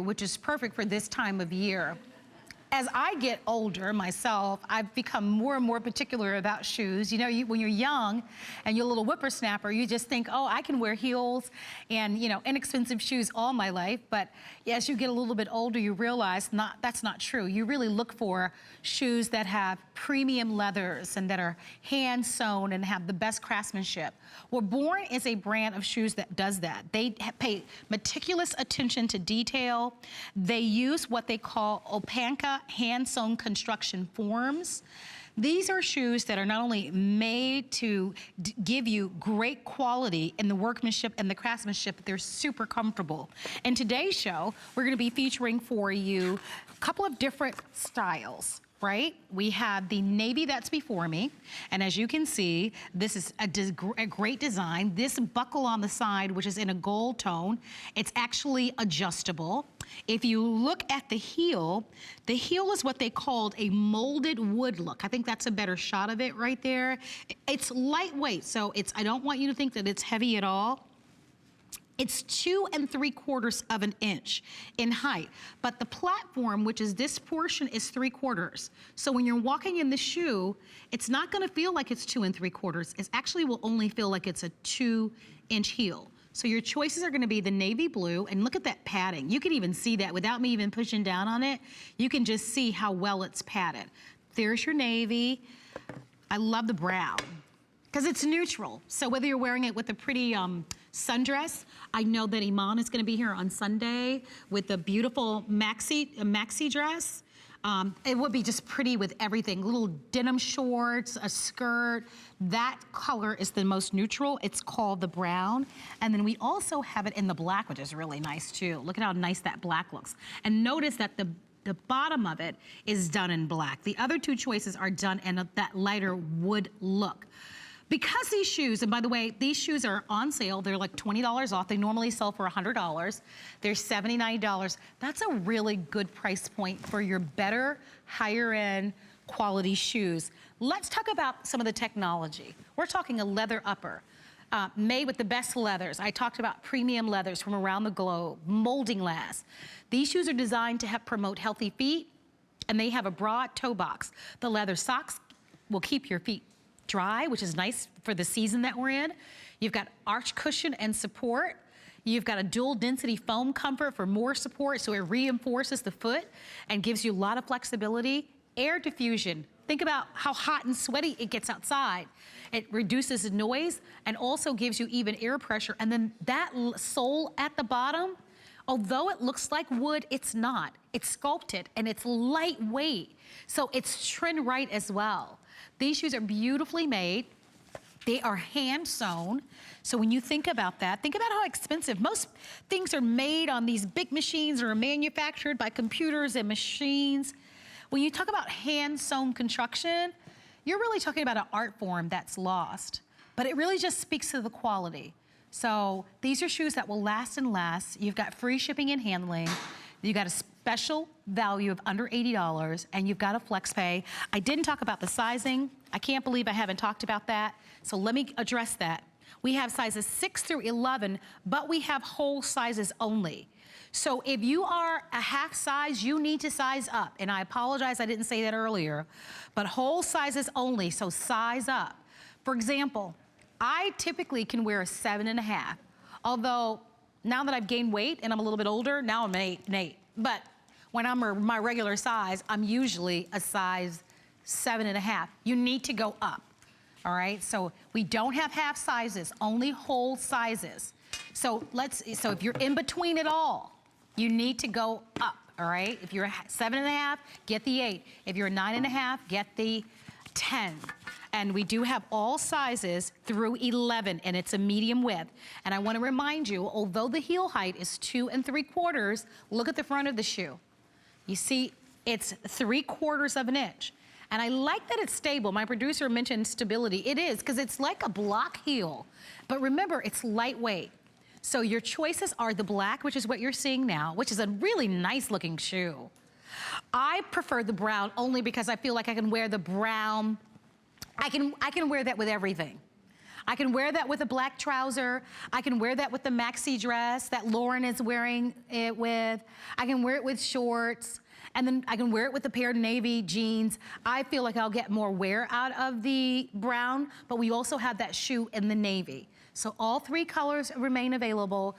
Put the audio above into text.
which is perfect for this time of year. As I get older myself, I've become more and more particular about shoes. You know, when you're young and you're a little whippersnapper, you just think, oh, I can wear heels and, you know, inexpensive shoes all my life. But as you get a little bit older, you realize that's not true. You really look for shoes that have premium leathers and that are hand sewn and have the best craftsmanship. Well, Born is a brand of shoes that does that. They pay meticulous attention to detail. They use what they call Opanka hand-sewn construction forms. These are shoes that are not only made to give you great quality in the workmanship and the craftsmanship, but they're super comfortable. In today's show, we're going to be featuring for you a couple of different styles. Right? We have the navy that's before me, and as you can see, this is a great design. This buckle on the side, which is in a gold tone, it's actually adjustable. If you look at the heel is what they called a molded wood look. I think that's a better shot of it right there. It's lightweight, so I don't want you to think that it's heavy at all. It's 2 3/4 of an inch in height, but the platform, which is this portion, is 3/4. So when you're walking in the shoe, it's not gonna feel like it's 2 3/4. It actually will only feel like it's a 2-inch heel. So your choices are gonna be the navy blue, and look at that padding. You can even see that without me even pushing down on it. You can just see how well it's padded. There's your navy. I love the brown, because it's neutral. So whether you're wearing it with a pretty sundress, I know that Iman is gonna be here on Sunday with a beautiful maxi dress. It would be just pretty with everything. Little denim shorts, a skirt. That color is the most neutral. It's called the brown. And then we also have it in the black, which is really nice too. Look at how nice that black looks. And notice that the bottom of it is done in black. The other two choices are done in that lighter wood look. Because these shoes, and by the way, these shoes are on sale. They're like $20 off. They normally sell for $100. They're $79. That's a really good price point for your better, higher end quality shoes. Let's talk about some of the technology. We're talking a leather upper. Made with the best leathers. I talked about premium leathers from around the globe, molding last. These shoes are designed to promote healthy feet, and they have a broad toe box. The leather socks will keep your feet dry, which is nice for the season that we're in. You've got arch cushion and support. You've got a dual density foam comfort for more support, so it reinforces the foot and gives you a lot of flexibility. Air diffusion. Think about how hot and sweaty it gets outside. It reduces the noise and also gives you even air pressure. And then that sole at the bottom, although it looks like wood, it's not. It's sculpted and it's lightweight. So it's trend right as well. These shoes are beautifully made. They are hand sewn. So when you think about that, think about how expensive. Most things are made on these big machines or are manufactured by computers and machines. When you talk about hand sewn construction, you're really talking about an art form that's lost. But it really just speaks to the quality. So these are shoes that will last and last. You've got free shipping and handling. You got a special value of under $80, and you've got a flex pay. I didn't talk about the sizing. I can't believe I haven't talked about that. So let me address that. We have sizes 6 through 11, but we have whole sizes only. So if you are a half size, you need to size up. And I apologize, I didn't say that earlier, but whole sizes only, so size up. For example, I typically can wear a 7.5, although now that I've gained weight and I'm a little bit older, now I'm an 8. But when I'm my regular size, I'm usually a size 7.5. You need to go up, all right? So we don't have half sizes, only whole sizes. So if you're in between it all, you need to go up, all right? If you're a 7.5, get the 8. If you're a 9.5, get the 10. And we do have all sizes through 11, and it's a medium width. And I want to remind you, although the heel height is 2 3/4, look at the front of the shoe. You see, it's 3/4 of an inch. And I like that it's stable. My producer mentioned stability. It is, because it's like a block heel. But remember, it's lightweight. So your choices are the black, which is what you're seeing now, which is a really nice looking shoe. I prefer the brown only because I feel like I can wear the brown. I can wear that with everything. I can wear that with a black trouser. I can wear that with the maxi dress that Lauren is wearing it with. I can wear it with shorts. And then I can wear it with a pair of navy jeans. I feel like I'll get more wear out of the brown, but we also have that shoe in the navy. So all 3 colors remain available.